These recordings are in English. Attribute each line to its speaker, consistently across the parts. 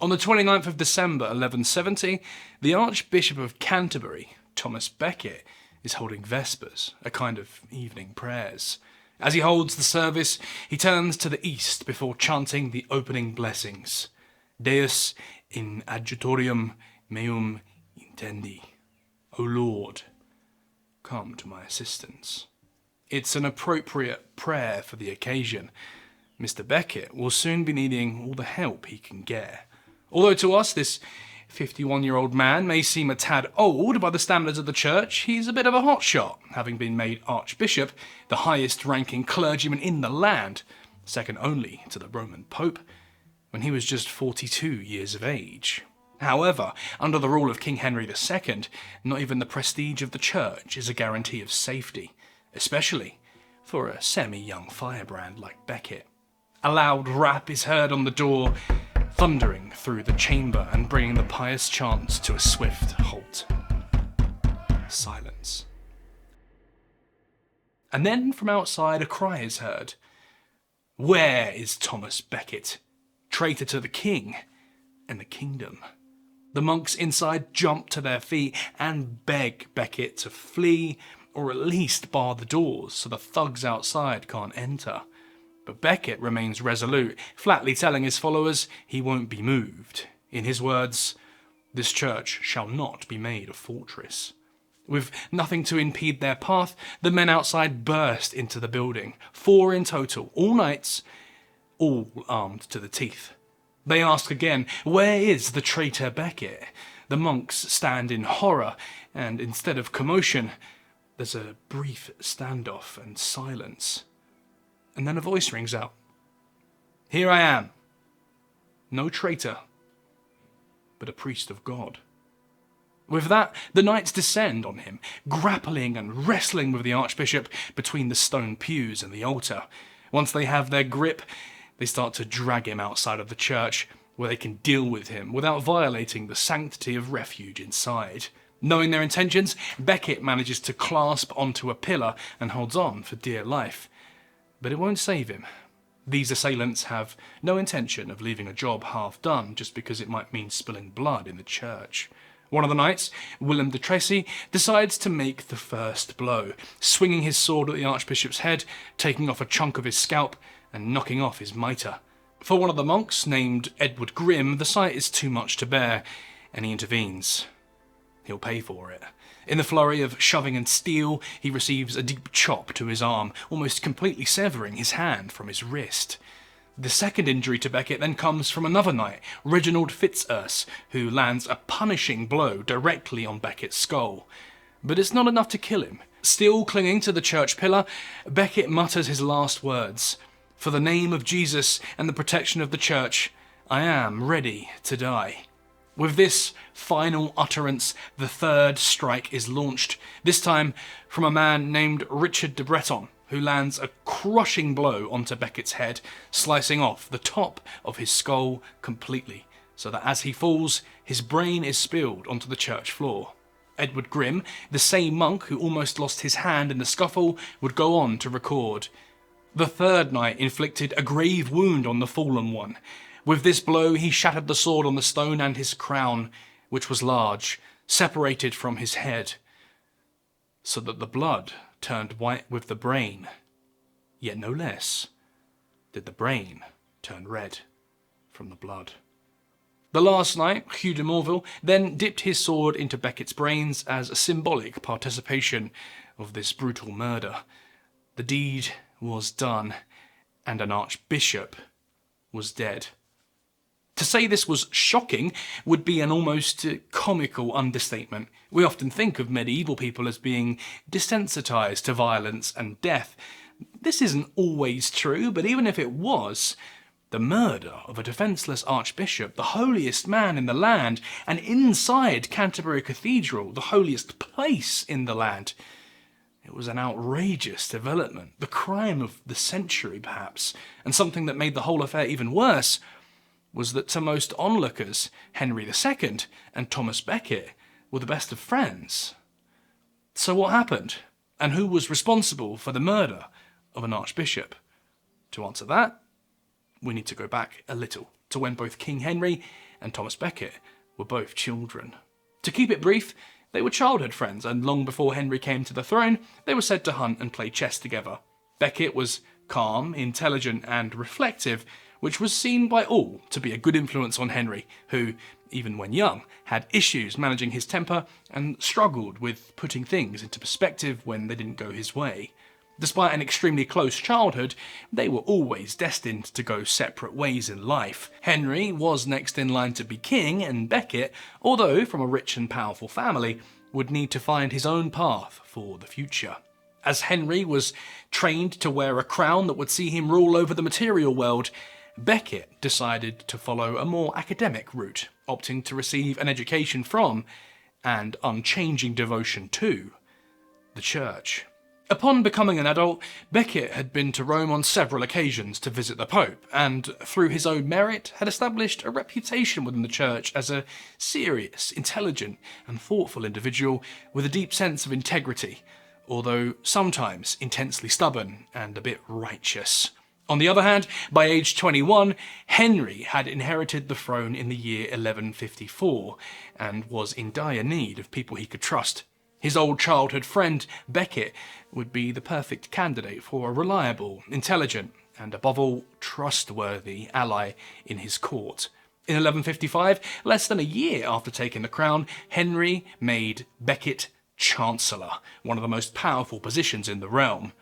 Speaker 1: On the 29th of December 1170, the Archbishop of Canterbury, Thomas Becket, is holding Vespers, a kind of evening prayers. As he holds the service, he turns to the east before chanting the opening blessings. Deus in adjutorium meum intendi. O Lord, come to my assistance. It's an appropriate prayer for the occasion. Mr. Becket will soon be needing all the help he can get. Although to us this 51-year-old man may seem a tad old by the standards of the church, he's a bit of a hotshot, having been made Archbishop, the highest-ranking clergyman in the land, second only to the Roman Pope, when he was just 42 years of age. However, under the rule of King Henry II, not even the prestige of the church is a guarantee of safety, especially for a semi-young firebrand like Becket. A loud rap is heard on the door, thundering through the chamber and bringing the pious chants to a swift halt. Silence. And then from outside a cry is heard. Where is Thomas Becket, traitor to the king and the kingdom? The monks inside jump to their feet and beg Becket to flee or at least bar the doors so the thugs outside can't enter. But Becket remains resolute, flatly telling his followers he won't be moved. In his words, this church shall not be made a fortress. With nothing to impede their path, the men outside burst into the building, 4 in total, all knights, all armed to the teeth. They ask again, where is the traitor Becket? The monks stand in horror, and instead of commotion, there's a brief standoff and silence. And then a voice rings out. Here I am. No traitor, but a priest of God. With that, the knights descend on him, grappling and wrestling with the archbishop between the stone pews and the altar. Once they have their grip, they start to drag him outside of the church, where they can deal with him without violating the sanctity of refuge inside. Knowing their intentions, Becket manages to clasp onto a pillar and holds on for dear life. But it won't save him. These assailants have no intention of leaving a job half done just because it might mean spilling blood in the church. One of the knights, Willem de Tracy, decides to make the first blow, swinging his sword at the archbishop's head, taking off a chunk of his scalp and knocking off his mitre. For one of the monks, named Edward Grimm, the sight is too much to bear, and he intervenes. He'll pay for it. In the flurry of shoving and steel, he receives a deep chop to his arm, almost completely severing his hand from his wrist. The second injury to Becket then comes from another knight, Reginald Fitzurse, who lands a punishing blow directly on Becket's skull. But it's not enough to kill him. Still clinging to the church pillar, Becket mutters his last words. For the name of Jesus and the protection of the church, I am ready to die. With this final utterance, the third strike is launched, this time from a man named Richard de Breton, who lands a crushing blow onto Becket's head, slicing off the top of his skull completely, so that as he falls, his brain is spilled onto the church floor. Edward Grimm, the same monk who almost lost his hand in the scuffle, would go on to record. The third knight inflicted a grave wound on the fallen one. With this blow, he shattered the sword on the stone and his crown, which was large, separated from his head, so that the blood turned white with the brain. Yet no less did the brain turn red from the blood. The last knight, Hugh de Morville, then dipped his sword into Becket's brains as a symbolic participation of this brutal murder. The deed was done, and an archbishop was dead. To say this was shocking would be an almost comical understatement. We often think of medieval people as being desensitized to violence and death. This isn't always true, but even if it was, the murder of a defenceless archbishop, the holiest man in the land, and inside Canterbury Cathedral, the holiest place in the land, it was an outrageous development, the crime of the century perhaps, and something that made the whole affair even worse was that to most onlookers, Henry II and Thomas Becket were the best of friends. So what happened? And who was responsible for the murder of an archbishop? To answer that, we need to go back a little to when both King Henry and Thomas Becket were both children. To keep it brief, they were childhood friends, and long before Henry came to the throne, they were said to hunt and play chess together. Becket was calm, intelligent, and reflective, which was seen by all to be a good influence on Henry, who, even when young, had issues managing his temper and struggled with putting things into perspective when they didn't go his way. Despite an extremely close childhood, they were always destined to go separate ways in life. Henry was next in line to be king, and Becket, although from a rich and powerful family, would need to find his own path for the future. As Henry was trained to wear a crown that would see him rule over the material world, Becket decided to follow a more academic route, opting to receive an education from, and unchanging devotion to, the church. Upon becoming an adult, Becket had been to Rome on several occasions to visit the Pope, and through his own merit had established a reputation within the church as a serious, intelligent, and thoughtful individual with a deep sense of integrity, although sometimes intensely stubborn and a bit righteous. On the other hand, by age 21, Henry had inherited the throne in the year 1154, and was in dire need of people he could trust. His old childhood friend, Becket, would be the perfect candidate for a reliable, intelligent, and above all, trustworthy ally in his court. In 1155, less than a year after taking the crown, Henry made Becket Chancellor, one of the most powerful positions in the realm.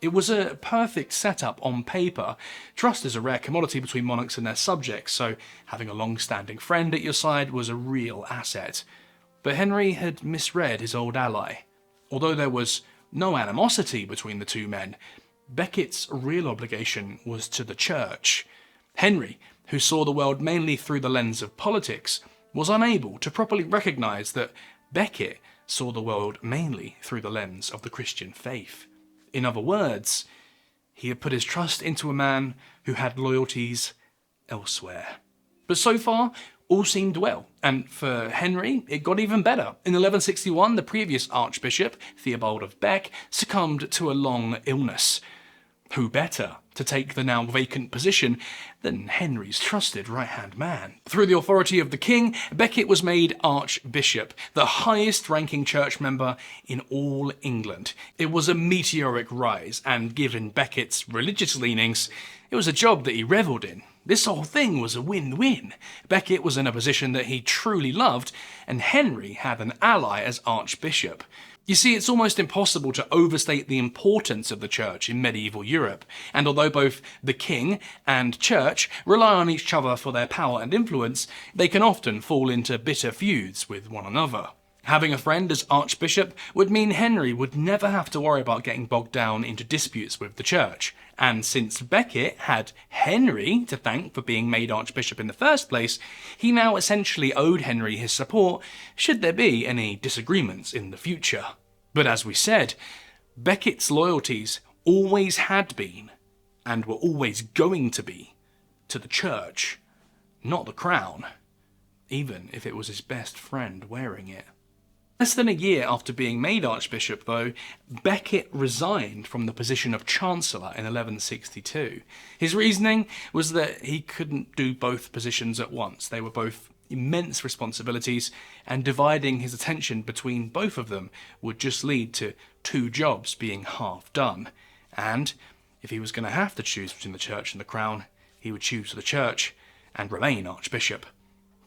Speaker 1: It was a perfect setup on paper. Trust is a rare commodity between monarchs and their subjects, so having a long-standing friend at your side was a real asset. But Henry had misread his old ally. Although there was no animosity between the two men, Becket's real obligation was to the church. Henry, who saw the world mainly through the lens of politics, was unable to properly recognise that Becket saw the world mainly through the lens of the Christian faith. In other words, he had put his trust into a man who had loyalties elsewhere. But so far, all seemed well, and for Henry, it got even better. In 1161, the previous Archbishop, Theobald of Bec, succumbed to a long illness. Who better to take the now vacant position than Henry's trusted right-hand man? Through the authority of the king, Becket was made Archbishop, the highest-ranking church member in all England. It was a meteoric rise, and given Becket's religious leanings, it was a job that he revelled in. This whole thing was a win-win. Becket was in a position that he truly loved, and Henry had an ally as Archbishop. You see, it's almost impossible to overstate the importance of the church in medieval Europe, and although both the king and church rely on each other for their power and influence, they can often fall into bitter feuds with one another. Having a friend as Archbishop would mean Henry would never have to worry about getting bogged down into disputes with the church. And since Becket had Henry to thank for being made Archbishop in the first place, he now essentially owed Henry his support should there be any disagreements in the future. But as we said, Becket's loyalties always had been, and were always going to be, to the church, not the crown, even if it was his best friend wearing it. Less than a year after being made Archbishop, though, Becket resigned from the position of Chancellor in 1162. His reasoning was that he couldn't do both positions at once. They were both immense responsibilities, and dividing his attention between both of them would just lead to two jobs being half done. And if he was going to have to choose between the church and the crown, he would choose the church and remain Archbishop.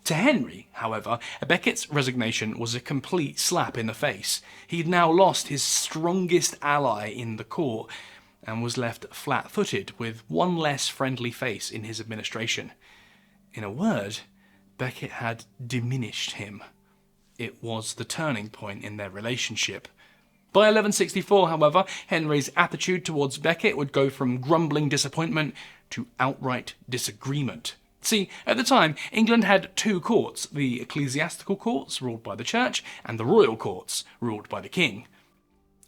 Speaker 1: To Henry, however, Becket's resignation was a complete slap in the face. He'd now lost his strongest ally in the court and was left flat-footed with one less friendly face in his administration. In a word, Becket had diminished him. It was the turning point in their relationship. By 1164, however, Henry's attitude towards Becket would go from grumbling disappointment to outright disagreement. See, at the time, England had two courts, the ecclesiastical courts, ruled by the church, and the royal courts, ruled by the king.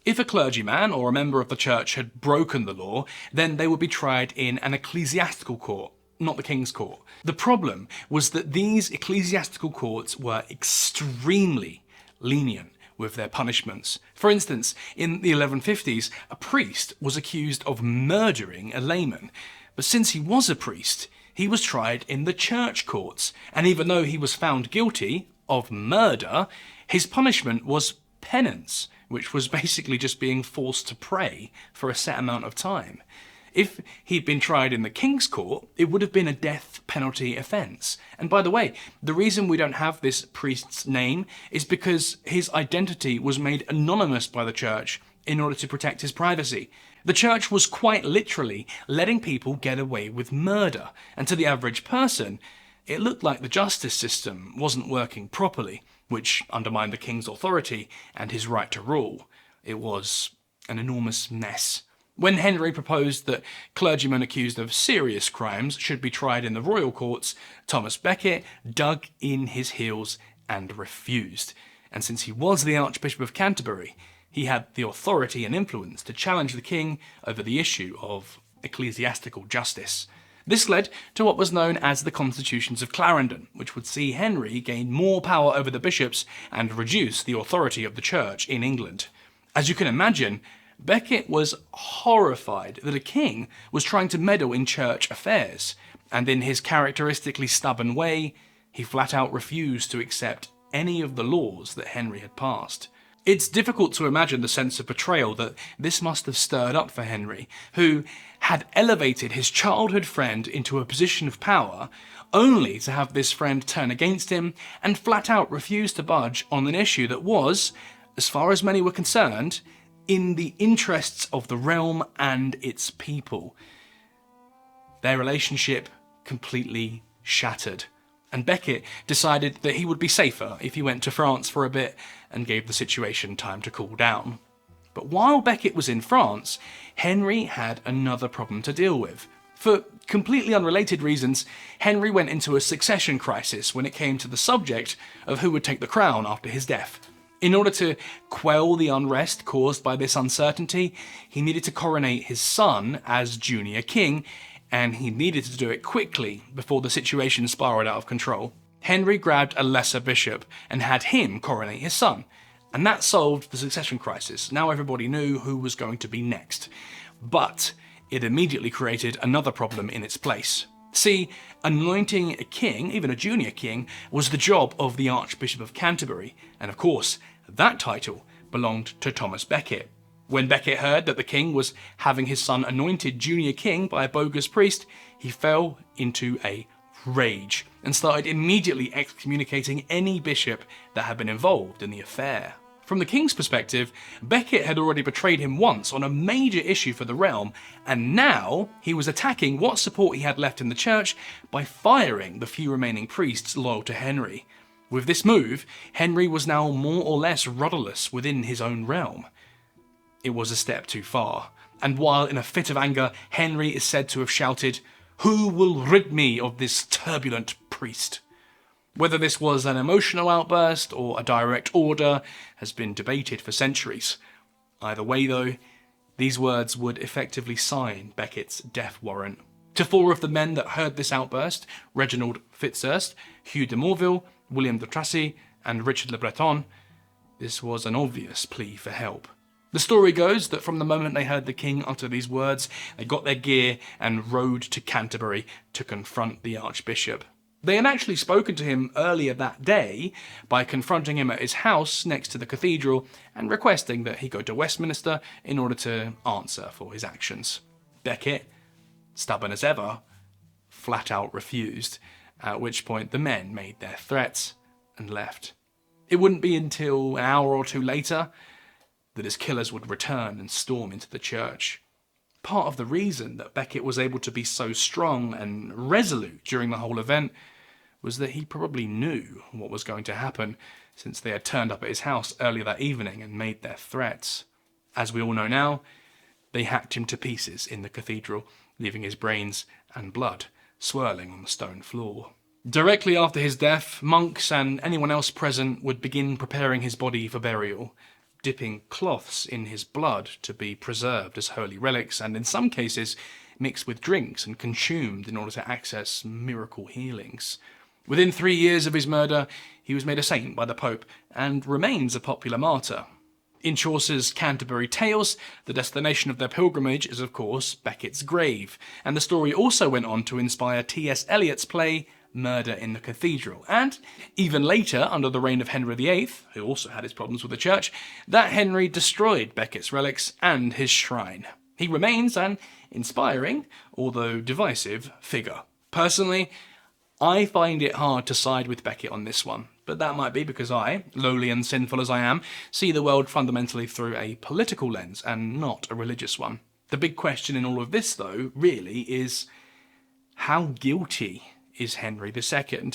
Speaker 1: If a clergyman or a member of the church had broken the law, then they would be tried in an ecclesiastical court, not the king's court. The problem was that these ecclesiastical courts were extremely lenient with their punishments. For instance, in the 1150s, a priest was accused of murdering a layman, but since he was a priest, he was tried in the church courts, and even though he was found guilty of murder, his punishment was penance, which was basically just being forced to pray for a set amount of time. If he'd been tried in the King's Court, it would have been a death penalty offence. And by the way, the reason we don't have this priest's name is because his identity was made anonymous by the church in order to protect his privacy. The church was quite literally letting people get away with murder, and to the average person, it looked like the justice system wasn't working properly, which undermined the king's authority and his right to rule. It was an enormous mess. When Henry proposed that clergymen accused of serious crimes should be tried in the royal courts, Thomas Becket dug in his heels and refused. And since he was the Archbishop of Canterbury, he had the authority and influence to challenge the king over the issue of ecclesiastical justice. This led to what was known as the Constitutions of Clarendon, which would see Henry gain more power over the bishops and reduce the authority of the church in England. As you can imagine, Becket was horrified that a king was trying to meddle in church affairs, and in his characteristically stubborn way, he flat out refused to accept any of the laws that Henry had passed. It's difficult to imagine the sense of betrayal that this must have stirred up for Henry, who had elevated his childhood friend into a position of power, only to have this friend turn against him and flat out refuse to budge on an issue that was, as far as many were concerned, in the interests of the realm and its people. Their relationship completely shattered, and Becket decided that he would be safer if he went to France for a bit and gave the situation time to cool down. But while Becket was in France, Henry had another problem to deal with. For completely unrelated reasons, Henry went into a succession crisis when it came to the subject of who would take the crown after his death. In order to quell the unrest caused by this uncertainty, he needed to coronate his son as junior king, and he needed to do it quickly before the situation spiraled out of control. Henry grabbed a lesser bishop and had him coronate his son, and that solved the succession crisis. Now everybody knew who was going to be next. But it immediately created another problem in its place. See, anointing a king, even a junior king, was the job of the Archbishop of Canterbury, and of course, that title belonged to Thomas Becket. When Becket heard that the king was having his son anointed junior king by a bogus priest, he fell into a rage and started immediately excommunicating any bishop that had been involved in the affair. From the king's perspective, Becket had already betrayed him once on a major issue for the realm, and now he was attacking what support he had left in the church by firing the few remaining priests loyal to Henry. With this move, Henry was now more or less rudderless within his own realm. It was a step too far, and while in a fit of anger, Henry is said to have shouted, "Who will rid me of this turbulent priest?" Whether this was an emotional outburst or a direct order has been debated for centuries. Either way though, these words would effectively sign Becket's death warrant. To four of the men that heard this outburst, Reginald Fitzurse, Hugh de Morville, William de Tracy, and Richard le Breton, this was an obvious plea for help. The story goes that from the moment they heard the king utter these words, they got their gear and rode to Canterbury to confront the Archbishop. They had actually spoken to him earlier that day by confronting him at his house next to the cathedral and requesting that he go to Westminster in order to answer for his actions. Becket, stubborn as ever, flat out refused, at which point the men made their threats and left. It wouldn't be until an hour or two later that his killers would return and storm into the church. Part of the reason that Becket was able to be so strong and resolute during the whole event was that he probably knew what was going to happen, since they had turned up at his house earlier that evening and made their threats. As we all know now, they hacked him to pieces in the cathedral, leaving his brains and blood swirling on the stone floor. Directly after his death, monks and anyone else present would begin preparing his body for burial, dipping cloths in his blood to be preserved as holy relics, and in some cases mixed with drinks and consumed in order to access miracle healings. Within 3 years of his murder, he was made a saint by the Pope and remains a popular martyr. In Chaucer's Canterbury Tales, the destination of their pilgrimage is of course Becket's grave, and the story also went on to inspire T.S. Eliot's play Murder in the Cathedral, and even later, under the reign of Henry VIII, who also had his problems with the church, that Henry destroyed Becket's relics and his shrine. He remains an inspiring, although divisive, figure. Personally, I find it hard to side with Becket on this one, but that might be because I, lowly and sinful as I am, see the world fundamentally through a political lens and not a religious one. The big question in all of this, though, really is, how guilty is Henry II?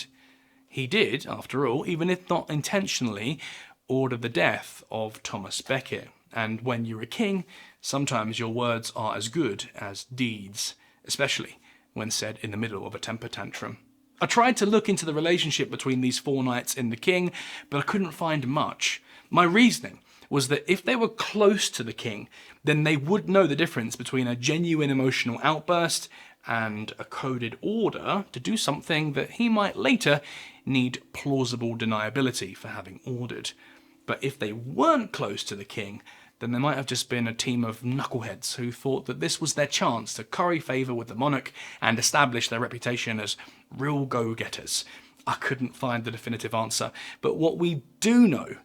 Speaker 1: He did, after all, even if not intentionally, order the death of Thomas Becket. And when you're a king, sometimes your words are as good as deeds, especially when said in the middle of a temper tantrum. I tried to look into the relationship between these four knights and the king, but I couldn't find much. My reasoning was that if they were close to the king, then they would know the difference between a genuine emotional outburst and a coded order to do something that he might later need plausible deniability for having ordered. But if they weren't close to the king, then they might have just been a team of knuckleheads who thought that this was their chance to curry favour with the monarch and establish their reputation as real go-getters. I couldn't find the definitive answer, but what we do know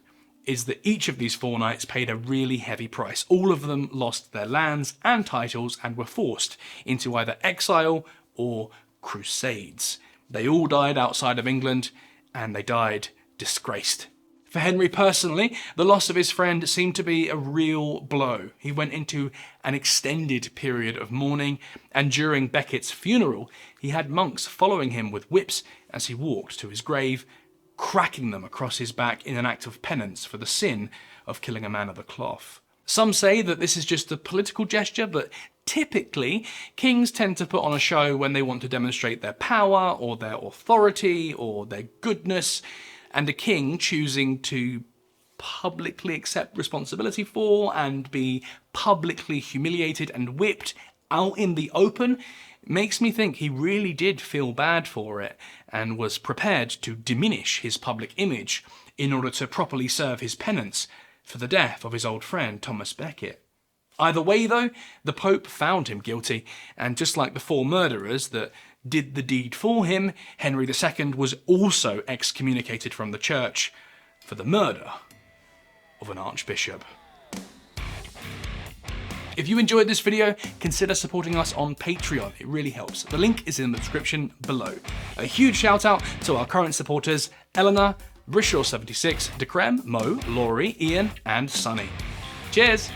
Speaker 1: is that each of these four knights paid a really heavy price. All of them lost their lands and titles and were forced into either exile or crusades. They all died outside of England, and they died disgraced. For Henry personally, the loss of his friend seemed to be a real blow. He went into an extended period of mourning, and during Becket's funeral, he had monks following him with whips as he walked to his grave, cracking them across his back in an act of penance for the sin of killing a man of the cloth. Some say that this is just a political gesture, but typically, kings tend to put on a show when they want to demonstrate their power, or their authority, or their goodness, and a king choosing to publicly accept responsibility for and be publicly humiliated and whipped out in the open makes me think he really did feel bad for it and was prepared to diminish his public image in order to properly serve his penance for the death of his old friend Thomas Becket. Either way though, the Pope found him guilty, and just like the four murderers that did the deed for him, Henry II was also excommunicated from the church for the murder of an archbishop. If you enjoyed this video, consider supporting us on Patreon. It really helps. The link is in the description below. A huge shout out to our current supporters, Eleanor, Brishaw76, Decrem, Mo, Laurie, Ian, and Sunny. Cheers!